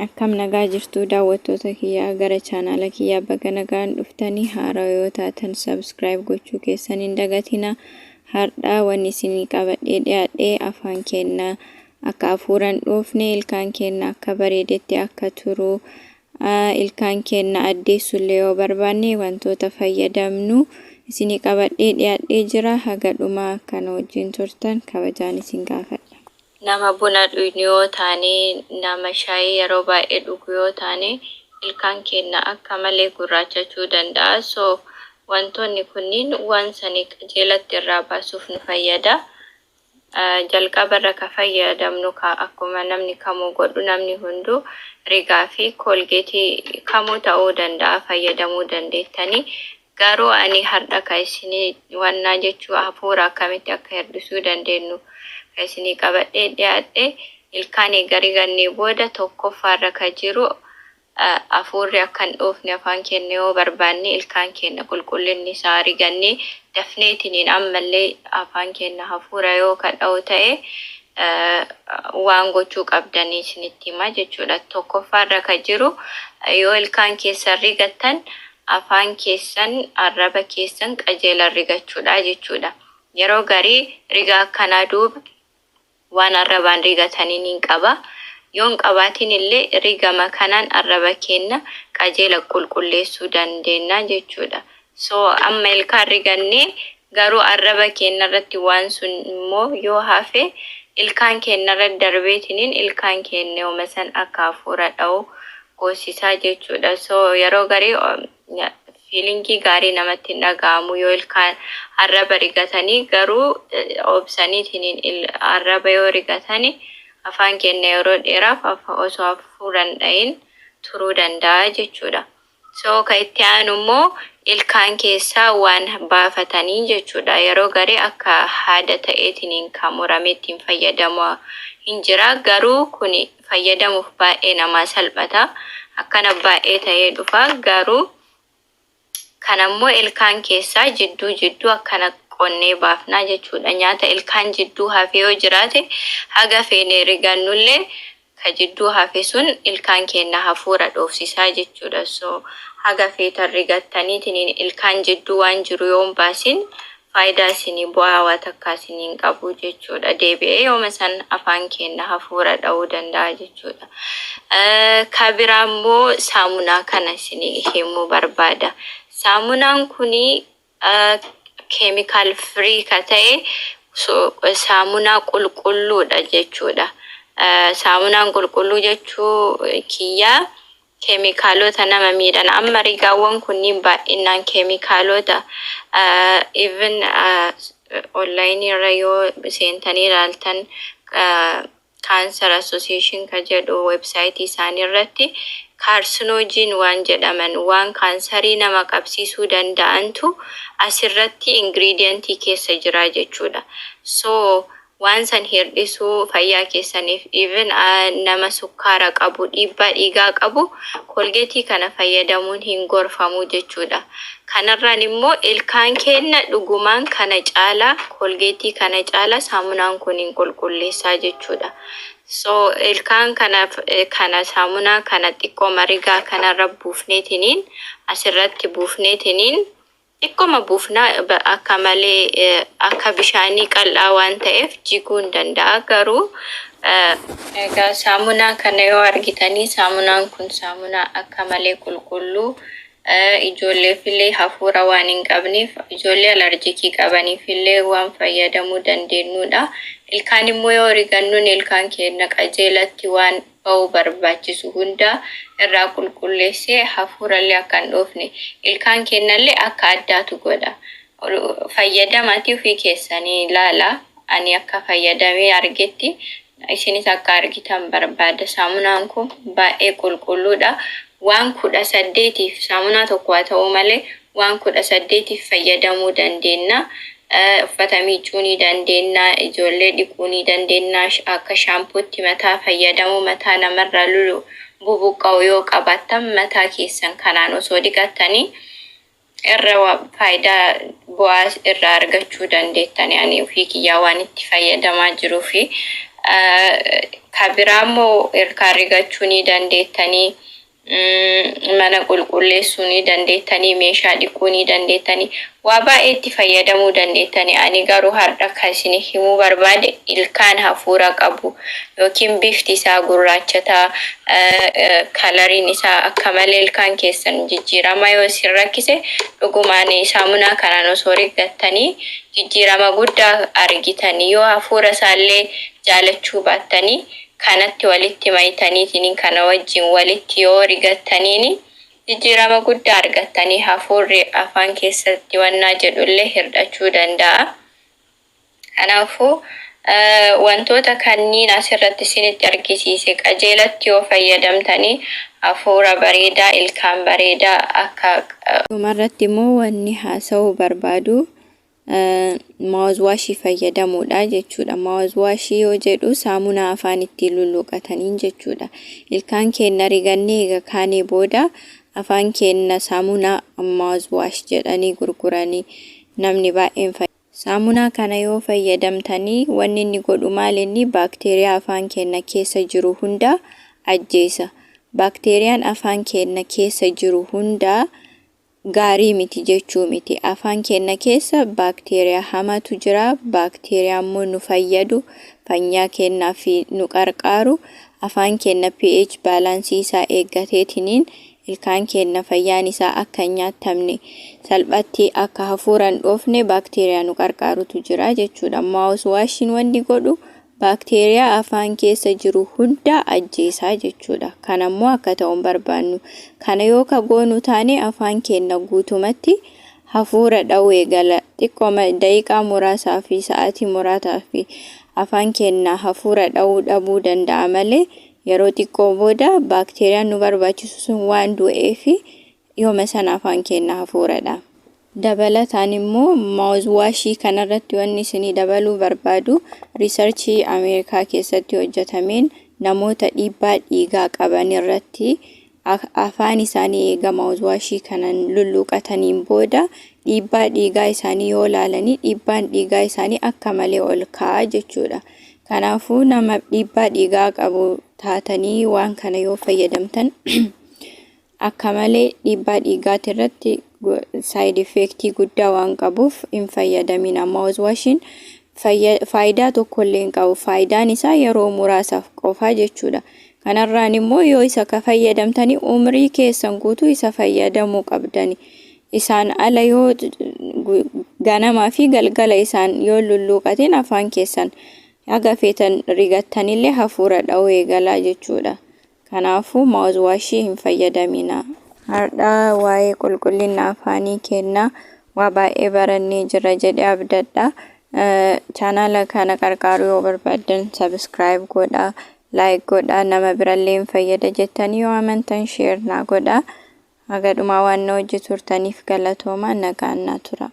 Akkam nagaa jirtu daawwattoota kiyyaa gara chaanaala kiyyaa baga nagaan dhuftanii haaraa yoo taatan subscribe gochuu keessan hin dagatina. Har'aa wanni isinii qabadhee dhiyaadhee afaan keenya akka hafuuraan dhoofne ilkaan keenya akka bareedetti akka turu ilkaan keenya addeessullee yoo barbaanne wantoota fayyadamnu isinii qabadhee dhiyaadhee jira. Haga dhumaa akkana wajjin turtan kabajaan isin gaafadha. Nama buna dhugu yoo taane, nama shaayii yeroo baay'ee dhugu yoo taane ilkaan keenya akka malee gurraachachuu danda'a. So wantoonni kunniin waan sanii qajeelatti irraa baasuuf nu fayyada. Jalqabarra ka fayyadamnu akkuma namni kamuu godhu namni hunduu rigaa fi koolgeetii kamuu ta'uu danda'a fayyadamuu dandeettanii. Garuu ani har'a ka isinii wannaa jechuu hafuura akkamitti akka hir'isuu dandeenyu isinii qabadhee dhiyaadhee ilkaan eegari gannee booda tokkoffaarra ka jiru hafuurri akkan dhoofne afaan keenya yoo barbaanne ilkaan keenya qulqullinni isaa rigannee dafneetiniin ammallee afaan keenya hafuura yoo kadha'u ta'e waan gochuu qabdanii isinitti himaa jechuudha. Tokkoffaarra ka jiru yoo ilkaan keessan rigattan afaan keessan arraba keessan qajeelan rigachuudha jechuudha. Yeroo garii rigaa akkanaa duuba waan arrabaan rigatanii hin qaba. Yoon qabaatiin illee rigama kanaan arraba keenya qajeela qulqulleessuu dandeenya jechuudha. So amma ilkaan rigannee garuu arraba keenya irratti waan sun immoo yoo hafe ilkaan keenya irratti darbeetiniin ilkaan keenya yooma san akka hafuura dha'u goosisaa jechuudha. So yeroo garii fiilingii gaarii namatti hin dhaga'amu yoo ilkaan arraba rigatanii garuu obsaniitiin arraba yoo rigatanii afaan keenya yeroo dheeraaf osoo hafuuraan dha'iin turuu danda'a jechuudha. So ka itti aanu immoo ilkaan keessaa waan baafatanii jechuudha. Yeroo garii akka haada ta'eetiin kan murame ittiin fayyadamu hin jira. Garuu kun fayyadamuuf baay'ee nama salphata. Akkana baay'ee ta'ee dhufa. Garuu kanammoo ilkaan keessaa jidduu akkana qonnee baafnaa jechuudha. Nyaata ilkaan jidduu hafe yoo jiraate haga feenee rigannullee ka jidduu hafe sun ilkaan keenya hafuura dhoofsisaa jechuudha. So haga feetan rigattaniitiin ilkaan jidduu waan jiru yoo baasin faayidaa isinii bu'aa takka isiniin qabu jechuudha. Deebi'ee yooma san afaan keenya hafuura dha'uu danda'a jechuudha. Ka biraa immoo saamunaa kana isinii himuu barbaada. Saamunaan kuni chemical free ka ta'e saamunaa qulqulluudha jechuudha. Saamunaan qulqulluu jechuu kiyyaa keemikaalota nama miidhan. Amma rigaawwan kunniin baay'inaan keemikaalota even online irra yoo seentanii ilaaltan Cancer Association ka jedhu website isaanii irratti carcinogen waan jedhaman waan kaansarii nama qabsiisuu danda'antu asirratti ingredientii keessa jira jechuudha. So waan san hir'isuu fayyaa keessaniif even nama sukkaara qabu dhiibbaa dhiigaa qabu koolgeetii kana fayyadamuun hin gorfamu jechuudha. Kanarraan immoo ilkaan keenya dhugumaan kana caalaa koolgeetii kana caalaa saamunaan kun hin qulqulleessaa jechuudha. So ilkaan kana saamunaa kana xiqqooma rigaa kanarra buufneetiniin asirratti buufneetiniin xiqqooma buufnaa akka malee akka bishaanii qal'aa waan ta'eef jiguu hin danda'a. Garuu egaa saamunaa kana yoo argitanii saamunaan kun saamunaa akka malee qulqulluu ijoolleefillee hafuura waan hin qabneef ijoollee alarjikii qabaniifillee waan fayyadamuu dandeenyudha. Ilkaan immoo yoo rigannuun ilkaan keenya qajeelatti waan ba'uu barbaachisu hunda irraa qulqulleessee hafuurallee akka hin dhoofne ilkaan keenyallee akka addaatu godha. Fayyadamaatii ofii keessanii ilaala. Ani akka fayyadamee argetti isinis akka argitan barbaada. Saamunaan kun baay'ee qulqulluudha. Waan 18tiif saamunaa tokko haa ta'u malee waan 18tiif fayyadamuu dandeenya. Uffata miicuu ni dandeenya, ijoollee dhiquu ni dandeenya, akka shaampootti mataa fayyadamuu mataa namarraa lulu bubuqqa'u yoo qabaattan mataa keessan kanaan osoo dhiqattanii irra faayidaa bu'aa irraa argachuu dandeettani. Ani ofii kiyyaa waan itti fayyadamaa jiruu fi kabiraammoo erga rigachuu ni dandeettanii mana qulqulleessuu ni dandeettanii meeshaa dhiquu ni dandeettanii waa baay'eetti fayyadamuu dandeettanii. Ani garuu har'a kan isin himuu barbaade ilkaan hafuura qabu yookiin bifti isaa gurraachata kalariin isaa akka malee ilkaan keessan jijjiirama yoo isin rakkise dhugumaan saamunaa kanaan osoo rigattanii jijjiirama guddaa argitanii. Yoo hafuura isaallee jaalachuu baattanii kanatti walitti mayitaniitiin kana wajjin walitti yoo rigattaniini jijjiirama guddaa argattanii hafuurri afaan keessatti wannaa jedhullee hirdhachuu danda'a. Kanaafuu wantoota kanniin asirratti isinitti argisiise qajeelatti yoo fayyadamtanii hafuura bareedaa ilkaan bareedaa akka dhumarratti immoo wanni haasa'uu barbaadu maawuzwaashii fayyadamuudha jechuudha. Maawuzwaashii yoo jedhu saamunaa afaan ittiin lulluqataniin jechuudha. Ilkaan keenya rigannee eega kaanee booda afaan keenya saamunaa maawuzwaash jedhanii gurguranii namni baay'een saamunaa kana yoo fayyadamtanii wanni inni godhu maal inni baakteeriyaa afaan keenya keessa jiru hunda ajjeesa. Baakteeriyaan afaan keenya keessa jiru hunda gaarii miti jechuu miti. Afaan keenya keessa baakteeriyaa hamatu jira. Baakteeriyaa immoo nu fayyadu, fayyaa keenyaa fi nu qarqaaru. Afaan keenya pH baalaansii isaa eeggateetiniin ilkaan keenya fayyaan isaa akka hin nyaatamne salphatti akka hafuuraan dhoofne baakteeriyaa nu qarqaarutu jira jechuudha. Maawuzwaashiin wanni godhu baakteeriyaa afaan keessa jiru hunda ajjeesaa jechuudha. Kanammoo akka ta'uun barbaannu. Kana yoo ka goonu taane afaan keenya guutumatti hafuura dha'uu eegala. Xiqqooma daqiiqaa muraasaa fi sa'aatii muraasaa fi afaan keenya hafuura dha'uu dhabuu danda'a malee yeroo xiqqoo booda baakteeriyaan nu barbaachisu sun waan du'eef yooma sana afaan keenya hafuuradha. Dabalataan immoo maawuzwaashii kanarratti wanni isinii dabaluu barbaadu riisarchii Ameerikaa keessatti hojjetameen namoota dhiibbaa dhiigaa qaban irratti afaan isaanii eega maawuzwaashii kanan lulluqataniin booda dhiibbaa dhiigaa isaanii yoo laalanii dhiibbaan dhiigaa isaanii akka malee ol ka'a jechuudha. Kanaafuu nama dhiibbaa dhiigaa qabu taatanii waan kana yoo fayyadamtan akka malee dhiibbaa dhiigaati irratti side effectii guddaa waan qabuuf hin fayyadamina. Maawuzwaashiin faayidaa tokkollee hin qabu. Faayidaan isaa yeroo muraasaaf qofa jechuudha. Kanarraan immoo yoo isa ka fayyadamtanii umrii keessan guutuu isa fayyadamuu qabdani. Isaan ala yoo ganamaa fi galgala isaan yoo lulluqateen afaan keessan haga feetan rigattanillee hafuura dha'uu eegalaa jechuudha. Kanaafuu maawuzwaashii hin fayyadamina. Har'a waa'ee qulqullina afaanii keenyaa waa baay'ee barannee jira jedhee abdadha. Chaanaala kana qarqaaruu yoo barbaaddan subscribe godhaa, like godhaa, nama birallee hin fayyada jettanii yoo amantan share naa godhaa. Haga dhumaa waan na wajji turtaniif galatoomaa nagaan naa tura.